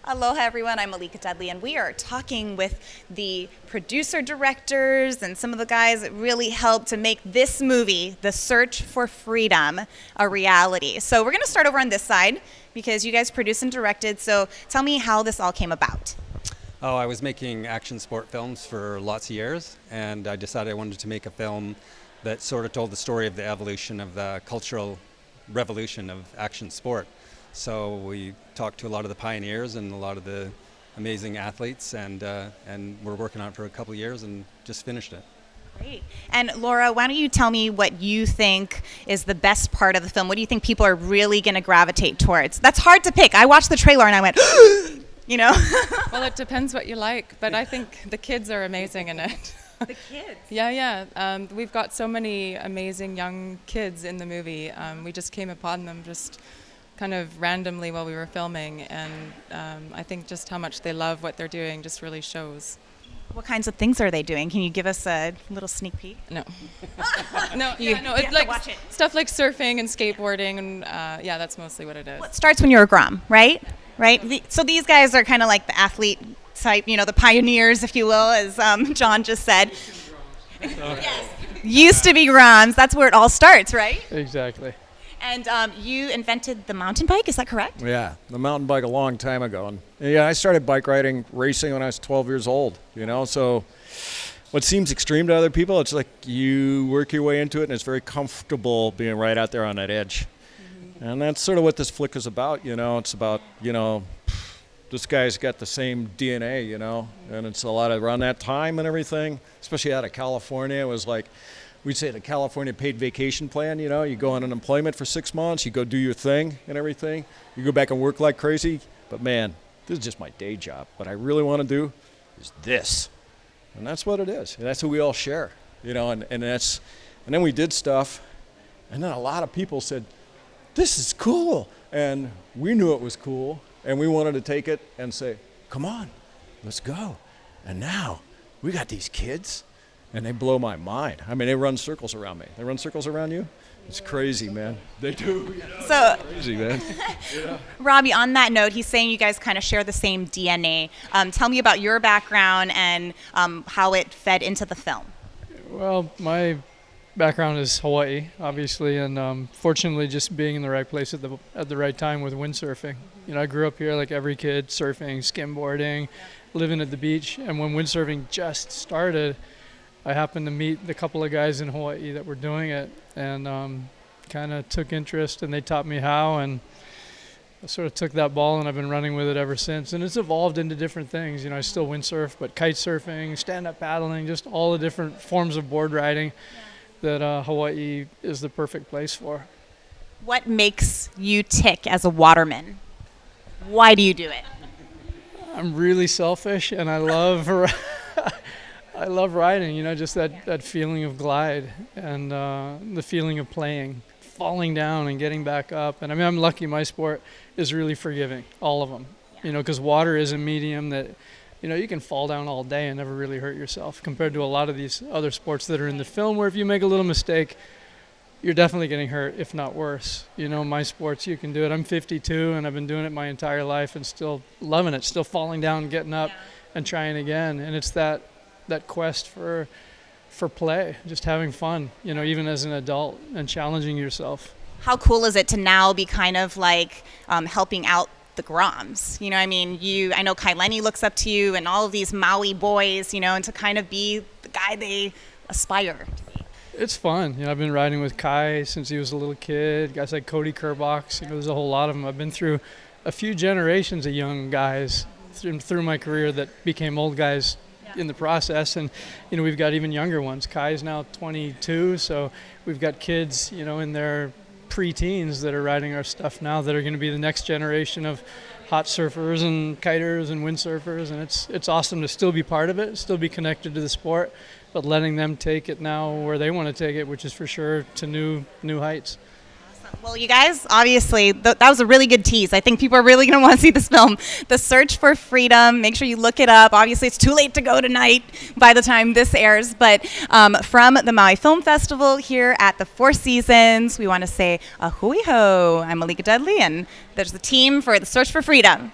Aloha everyone, I'm Malika Dudley and we are talking with the producer-directors and some of the guys that really helped to make this movie, The Search for Freedom, a reality. So we're going to start over on this side because you guys produced and directed, so tell me how this all came about. Oh, I was making action sport films for lots of years, and I decided I wanted to make a film that sort of told the story of the evolution of the cultural revolution of action sport. So we talked to a lot of the pioneers and a lot of the amazing athletes, and we're working on it for a couple of years and just finished it. Great. And Laura, why don't you tell me what you think is the best part of the film? What do you think people are really going to gravitate towards? That's hard to pick. I watched the trailer and I went, you know? Well, it depends what you like, but I think the kids are amazing in it. The kids? Yeah. We've got so many amazing young kids in the movie. We just came upon them just kind of randomly while we were filming, and I think just how much they love what they're doing just really shows. What kinds of things are they doing? Can you give us a little sneak peek? No. It's like watch it. Stuff like surfing and skateboarding, and that's mostly what it is. Well, it starts when you're a Grom, right? So these guys are kind of like the athlete type, the pioneers, if you will, as John just said. Yes. Used to be Groms. That's where it all starts, right? Exactly. And you invented the mountain bike, is that correct? Yeah, the mountain bike a long time ago. And yeah, I started bike riding, racing when I was 12 years old, so what seems extreme to other people, it's like you work your way into it and it's very comfortable being right out there on that edge. Mm-hmm. And that's sort of what this flick is about, it's about, this guy's got the same DNA, and it's a lot of around that time and everything, especially out of California. It was like, we'd say the California paid vacation plan, you go on unemployment for 6 months, you go do your thing and everything. You go back and work like crazy, but man, this is just my day job. What I really want to do is this. And that's what it is. And that's who we all share, and then we did stuff, and then a lot of people said, this is cool. And we knew it was cool, and we wanted to take it and say, come on, let's go. And now we got these kids. And they blow my mind. I mean, they run circles around me. They run circles around you? It's crazy, man. They do. So, it's crazy, man. Robbie, on that note, he's saying you guys kind of share the same DNA. Tell me about your background and how it fed into the film. Well, my background is Hawaii, obviously, and fortunately just being in the right place at the right time with windsurfing. I grew up here like every kid, surfing, skimboarding, living at the beach. And when windsurfing just started, I happened to meet the couple of guys in Hawaii that were doing it, and kind of took interest, and they taught me how, and I sort of took that ball and I've been running with it ever since. And it's evolved into different things. I still windsurf, but kite surfing, stand-up paddling, just all the different forms of board riding that Hawaii is the perfect place for. What makes you tick as a waterman? Why do you do it? I'm really selfish, and I love I love riding, just that feeling of glide and the feeling of playing, falling down and getting back up. And I'm lucky my sport is really forgiving, all of them, because water is a medium that, you can fall down all day and never really hurt yourself compared to a lot of these other sports that are in the film where if you make a little mistake, you're definitely getting hurt, if not worse. My sports, you can do it. I'm 52 and I've been doing it my entire life and still loving it, still falling down, getting up and trying again. And it's that quest for play, just having fun, even as an adult and challenging yourself. How cool is it to now be kind of like helping out the Groms? I know Kai Lenny looks up to you and all of these Maui boys, and to kind of be the guy they aspire to be. It's fun. I've been riding with Kai since he was a little kid. Guys like Cody Kerbox, there's a whole lot of them. I've been through a few generations of young guys through my career that became old guys in the process, and we've got even younger ones. Kai's now 22, so we've got kids in their pre-teens that are riding our stuff now that are going to be the next generation of hot surfers and kiters and windsurfers, and it's awesome to still be part of it, still be connected to the sport, but letting them take it now where they want to take it, which is for sure to new heights. Well, you guys, obviously, that was a really good tease. I think people are really going to want to see this film, The Search for Freedom. Make sure you look it up. Obviously, it's too late to go tonight by the time this airs. But from the Maui Film Festival here at the Four Seasons, we want to say a hui ho. I'm Malika Dudley, and there's the team for The Search for Freedom.